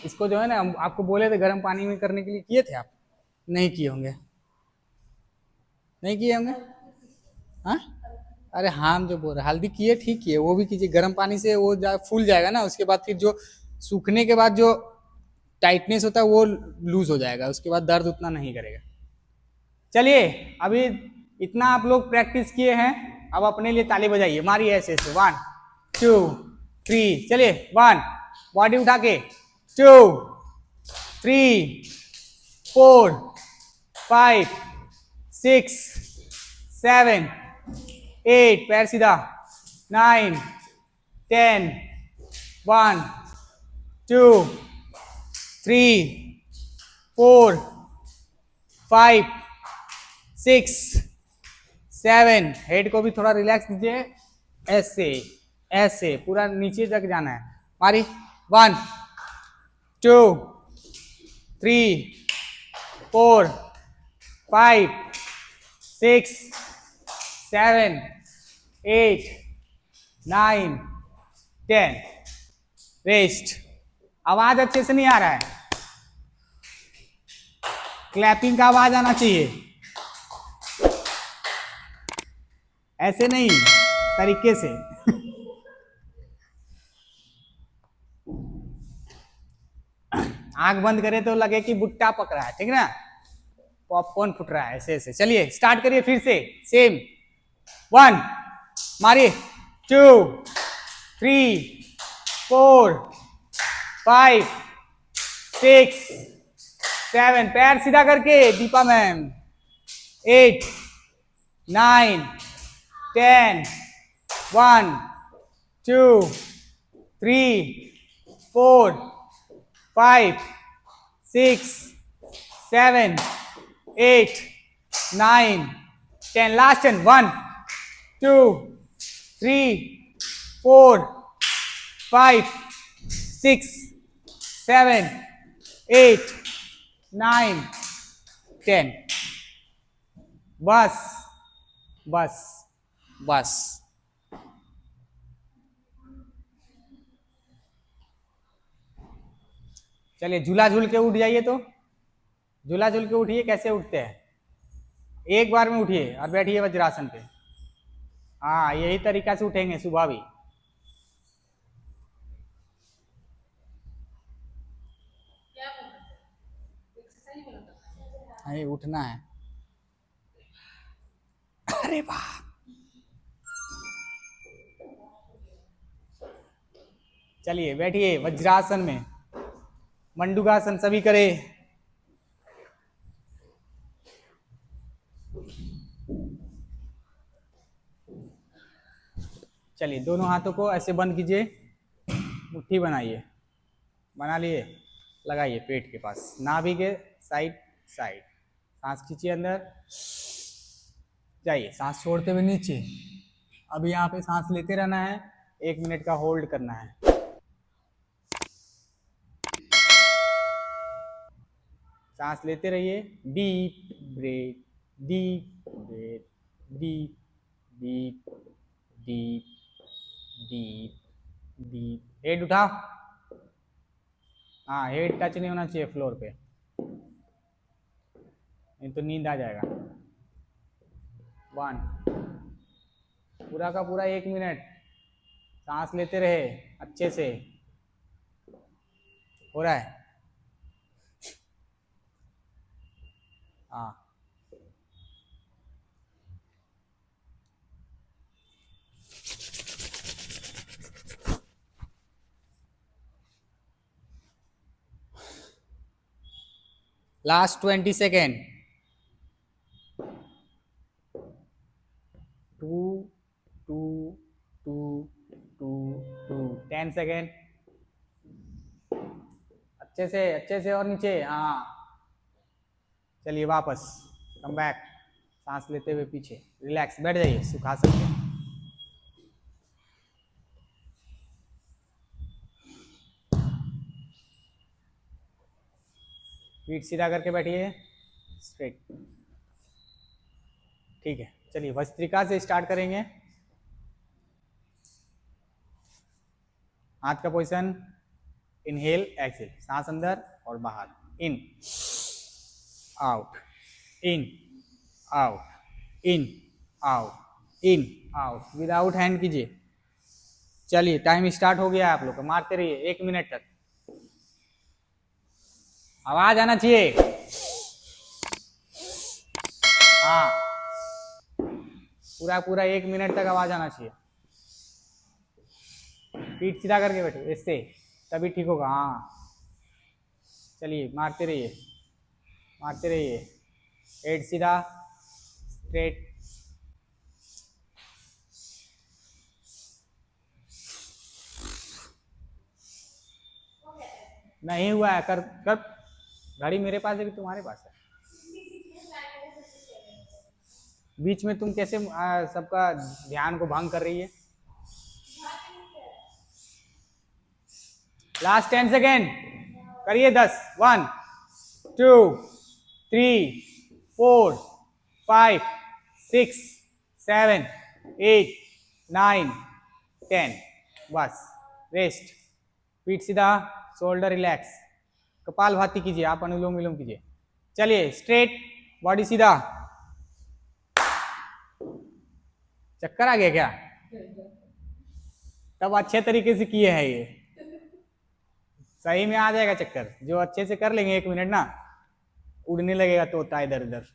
[SPEAKER 2] इसको जो है ना, हम आपको बोले थे गर्म पानी में करने के लिए, किए थे आप? नहीं किए होंगे, नहीं किए होंगे। हाँ, अरे हम जो बोल रहे हल्दी किए, ठीक किए, वो भी कीजिए गर्म पानी से, वो फूल जाएगा ना। उसके बाद फिर जो सूखने के बाद जो टाइटनेस होता है वो लूज हो जाएगा, उसके बाद दर्द उतना नहीं करेगा। चलिए अभी इतना आप लोग प्रैक्टिस किए हैं, अब अपने लिए ताली बजाइए, मारिए ऐसे ऐसे। 1 2 3, चलिए 1, बॉडी उठा के, 2 3 4 5 6 7 8, पैर सीधा, 9 10, 1 2 3 4 5 6 7, हेड को भी थोड़ा रिलैक्स दीजिए, ऐसे ऐसे पूरा नीचे तक जाना है। मारी 1 2 3 4 5 6 7 8 9 10, रेस्ट। आवाज अच्छे से नहीं आ रहा है, क्लैपिंग का आवाज आना चाहिए। ऐसे नहीं, तरीके से। आंख बंद करे तो लगे कि भुट्टा पक रहा है, ठीक है ना, पॉपकॉर्न फुट रहा है, ऐसे ऐसे। चलिए स्टार्ट करिए फिर से, सेम। 1 मारिए, 2 3 4 5 6 7, पैर सीधा करके दीपा मैम, 8 9 10, 1 2 3 4 5 6 7 8 9 10, लास्ट 10, 1 2 3 4 5 6 7 8 9 10। बस बस बस। चलिए झूला झूल के उठ जाइए, तो झूला झूल के उठिए। कैसे उठते हैं? एक बार में उठिए और बैठिए वज्रासन पे। हाँ, यही तरीका से उठेंगे सुबह भी। अरे उठना है। अरे वाह, चलिए बैठिए वज्रासन में, मंडूकासन सभी करे। चलिए दोनों हाथों को ऐसे बंद कीजिए, मुट्ठी बनाइए, बना लिए, लगाइए पेट के पास, नाभि के साइड साइड। सांस खींचिए अंदर, जाइए सांस छोड़ते हुए नीचे। अभी यहाँ पे सांस लेते रहना है, 1 मिनट का होल्ड करना है। सांस लेते रहिए, deep breath, deep breath, deep deep deep deep deep. Head उठाओ, हाँ हेड टच नहीं होना चाहिए फ्लोर पे, नहीं तो नींद आ जाएगा। 1, पूरा का पूरा 1 मिनट सांस लेते रहे अच्छे से। हो रहा है? हाँ, लास्ट 20 सेकेंड। 2 2 2 2 2, 10 सेकेंड। अच्छे से और नीचे। हाँ, चलिए वापस, कम बैक, सांस लेते हुए पीछे, रिलैक्स, बैठ जाइए सुखासन पे। पीठ सीधा करके बैठिए, स्ट्रेट। ठीक है, चलिए भस्त्रिका से स्टार्ट करेंगे। हाथ का पोजीशन, इनहेल एक्सेल, सांस अंदर और बाहर, in out, in out, in out, in out, without hand कीजिए। चलिए टाइम स्टार्ट हो गया आप लोग का, मारते रहिए 1 मिनट तक। आवाज आना चाहिए। हाँ, पूरा पूरा 1 मिनट तक आवाज आना चाहिए। पीठ सीधा करके बैठो, इससे तभी ठीक होगा। हाँ, चलिए मारते रहिए, मारते रहिए, हेड सीधा, स्ट्रेट। नहीं हुआ है, कर कर, घड़ी मेरे पास है कि तुम्हारे पास है? बीच में तुम कैसे सबका ध्यान को भंग कर रही है? लास्ट 10 सेकेंड, करिए 10। 1 2 3 4 5 6 7 8 9 10, बस रेस्ट। पीठ सीधा, शोल्डर रिलैक्स, कपाल भाती कीजिए, आप अनुलोम विलोम कीजिए। चलिए स्ट्रेट, बॉडी सीधा। चक्कर आ गया क्या? तब अच्छे तरीके से किए हैं ये, सही में आ जाएगा चक्कर। जो अच्छे से कर लेंगे 1 मिनट ना, उड़ने लगेगा तोता इधर उधर।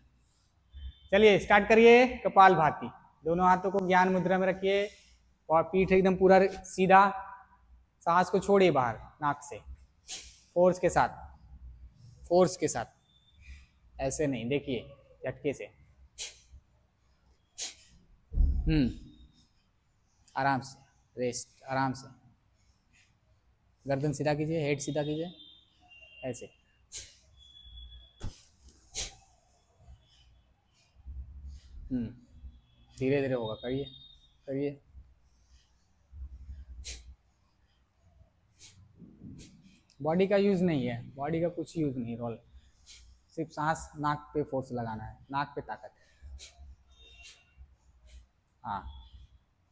[SPEAKER 2] चलिए स्टार्ट करिए। कपाल भाती, दोनों हाथों को ज्ञान मुद्रा में रखिए और पीठ एकदम पूरा सीधा। सांस को छोड़िए बाहर नाक से, फोर्स के साथ, फोर्स के साथ, ऐसे नहीं, देखिए झटके से। आराम से, रेस्ट, आराम से। गर्दन सीधा कीजिए, हेड सीधा कीजिए, ऐसे। धीरे धीरे होगा, करिए करिए। बॉडी का यूज नहीं है, बॉडी का कुछ यूज नहीं रोल, सिर्फ सांस, नाक पे फोर्स लगाना है, नाक पे ताकत। हाँ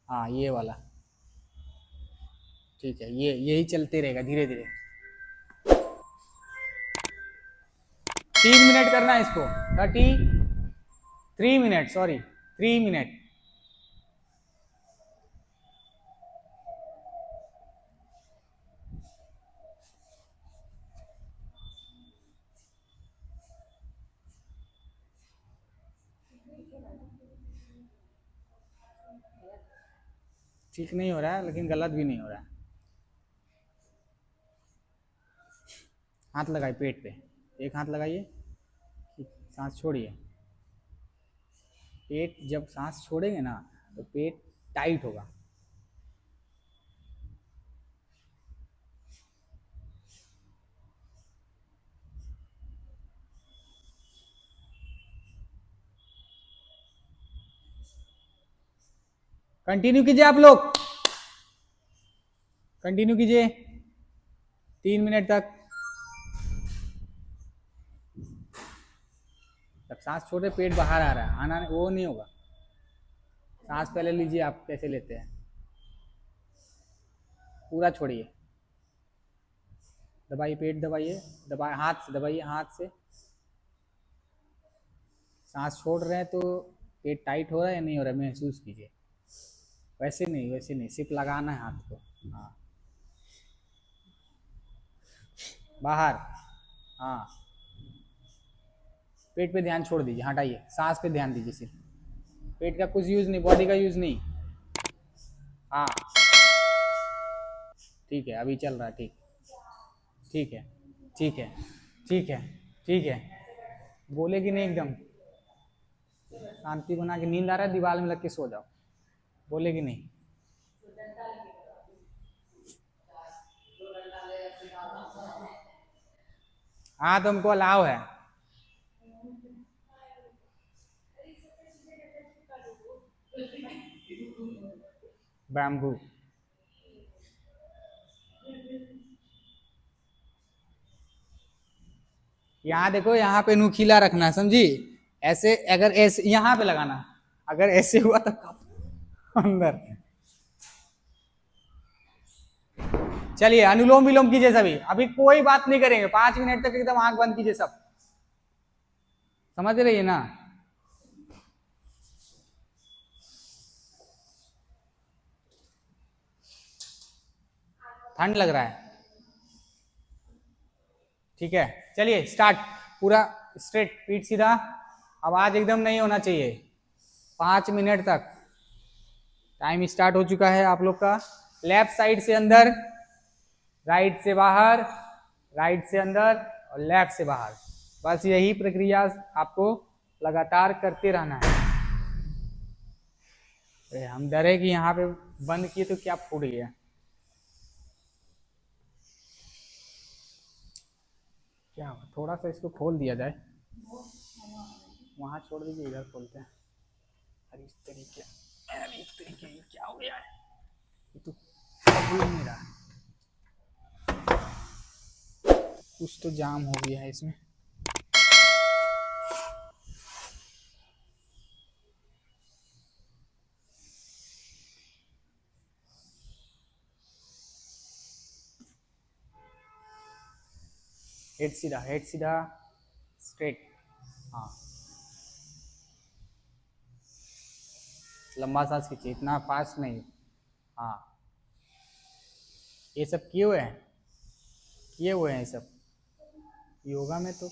[SPEAKER 2] हाँ, ये वाला ठीक है, ये यही चलते रहेगा धीरे धीरे। 3 मिनट करना है इसको, 3 मिनट, सॉरी 3 मिनट। ठीक नहीं हो रहा है, लेकिन गलत भी नहीं हो रहा है। हाथ लगाइए पेट पे, एक हाथ लगाइए, सांस छोड़िए। पेट जब सांस छोड़ेंगे ना तो पेट टाइट होगा। कंटिन्यू कीजिए आप लोग, कंटिन्यू कीजिए 3 मिनट तक। जब सांस छोड़े पेट बाहर आ रहा है, आना वो नहीं होगा। सांस पहले लीजिए, आप कैसे लेते हैं, पूरा छोड़िए, दबाइए पेट, दबाइए, दबाए हाथ से, दबाइए हाथ से। सांस छोड़ रहे हैं तो पेट टाइट हो रहा है या नहीं हो रहा है महसूस कीजिए। वैसे नहीं, वैसे नहीं, सिर्फ लगाना है हाथ को। हाँ बाहर, हाँ पेट पे ध्यान छोड़ दीजिए, हटाइए, सांस पे ध्यान दीजिए सिर्फ। पेट का कुछ यूज नहीं, बॉडी का यूज नहीं। हाँ ठीक है, अभी चल रहा है, ठीक, ठीक है, ठीक है, ठीक है, ठीक है। बोलेगी नहीं, एकदम शांति बना के। नींद आ रहा है, दीवार में लग के सो जाओ, बोलेगी नहीं। हाँ तुमको अलाव है। बैम्बू, यहाँ देखो, यहाँ पे नुकीला रखना, समझी? ऐसे, अगर ऐसे यहाँ पे लगाना, अगर ऐसे हुआ तो अंदर। चलिए अनुलोम विलोम कीजिए सभी, अभी कोई बात नहीं करेंगे, 5 मिनट तक एकदम आंख बंद कीजिए सब, समझ रही है ना? ठंड लग रहा है, ठीक है। चलिए स्टार्ट, पूरा स्ट्रेट, पीठ सीधा, आवाज एकदम नहीं होना चाहिए। 5 मिनट तक टाइम स्टार्ट हो चुका है आप लोग का। लेफ्ट साइड से अंदर, राइट से बाहर, राइट से अंदर और लेफ्ट से बाहर। बस यही प्रक्रिया आपको लगातार करते रहना है। हम डरे कि यहाँ पे बंद किए तो क्या फूट गया। क्या हुआ, थोड़ा सा इसको खोल दिया जाए, वहां छोड़ दीजिए, इधर खोलते हैं। अरे इस तरीके, अरे इस तरीके, ये क्या हो गया है, ये तो खुल नहीं रहा, कुछ तो जाम हो गया है इसमें। हेड सीधा, हेड सीधा, स्ट्रेट। हाँ लंबा सांस खींचिए, इतना फास्ट नहीं। हाँ, ये सब किए हुए हैं ये सब योगा में तो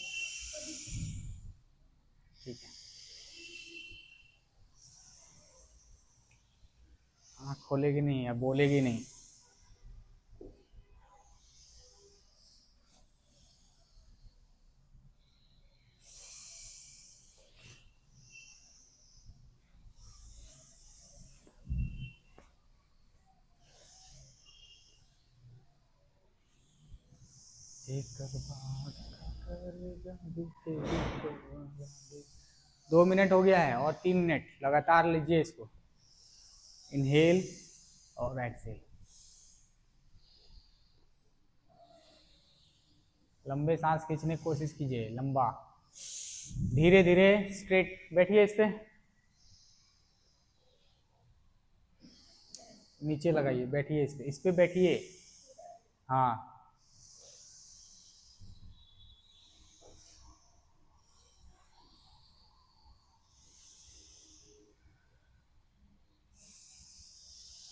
[SPEAKER 2] ठीक है। आँख खोलेगी नहीं या बोलेगी नहीं। एक बात कर जादू तेरी दीवाना दे। 2 मिनट हो गया है और 3 मिनट लगातार लीजिए इसको। इनहेल और एक्सेल। लंबे सांस खींचने की कोशिश कीजिए, लंबा। धीरे धीरे स्ट्रेट बैठिए, इस पे नीचे लगाइए, बैठिए इस पे बैठिए। हाँ,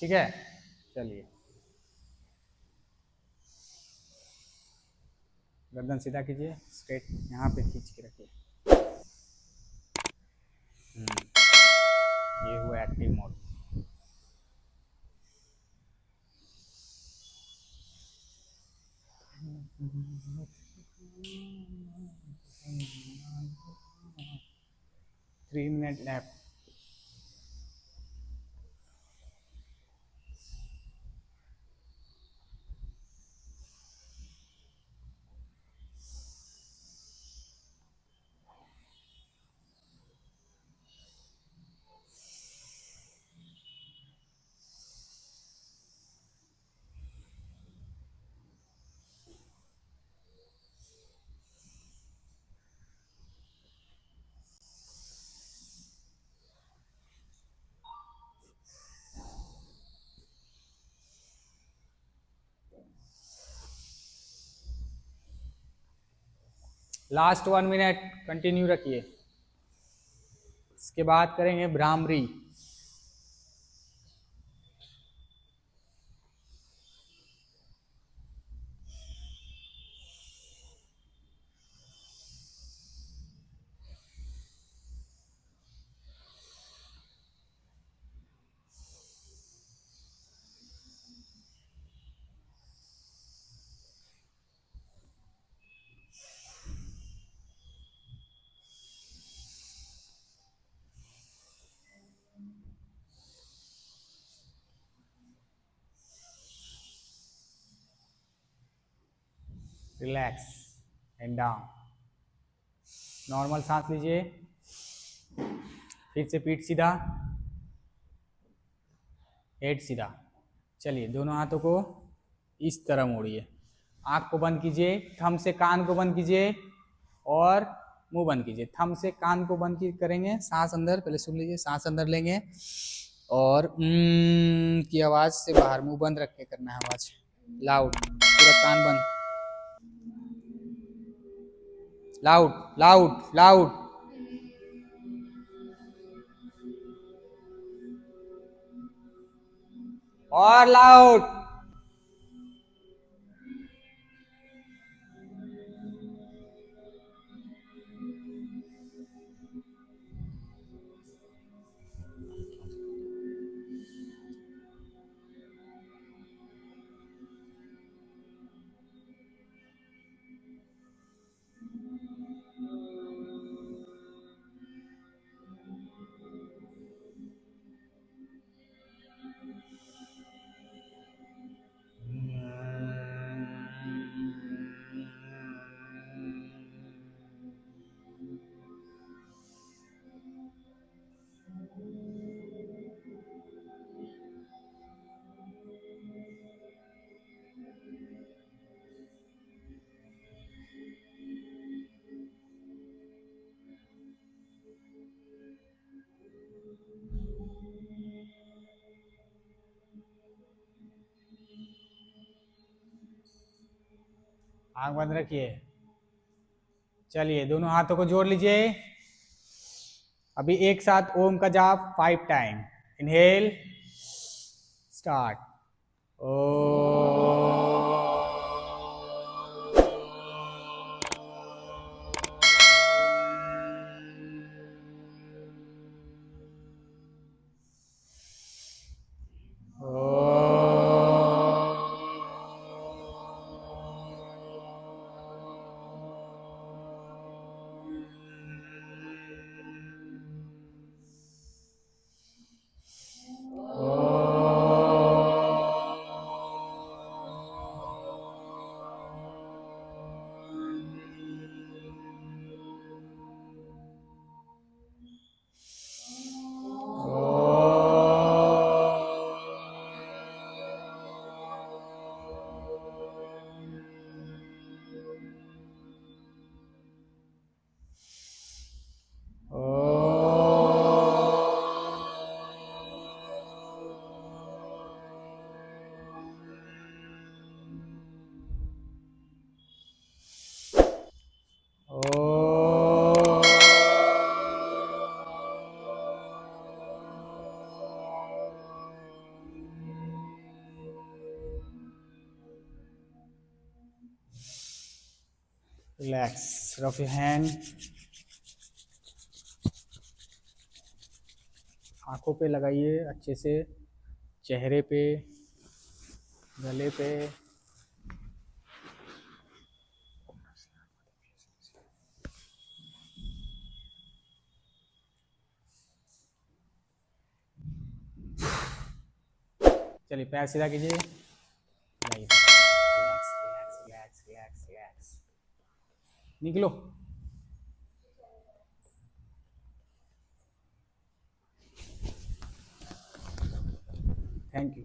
[SPEAKER 2] ठीक है। चलिए, गर्दन सीधा कीजिए, स्ट्रेट यहाँ पे खींच के रखिए। ये हुआ active mode. Three minute left. Last 1 minute continue रखिए। इसके बाद करेंगे bhramari. Relax and down. Normal सांस लीजिए, फिर से पीठ सीधा, हेड सीधा। चलिए, दोनों हाथों को इस तरह मोड़िए, आँख को बंद कीजिए, थंब से कान को बंद कीजिए और मुंह बंद कीजिए। थंब से कान को बंद करेंगे, सांस अंदर, पहले सुन लीजिए, सांस अंदर लेंगे और की आवाज़ से बाहर, मुंह बंद रख के करना है आवाज़, लाउड, पूरा कान बंद, लाउड लाउड लाउड। और लाउड। आंख बंद रखिए। चलिए, दोनों हाथों को जोड़ लीजिए। अभी एक साथ ओम का जाप 5 time. Inhale, start. Oh relax, rub your hand, आंखों पे लगाइए अच्छे से, चेहरे पे, गले पे। चलिए पैर सीधा कीजिए, relax relax relax relax relax, निकलो। Thank you.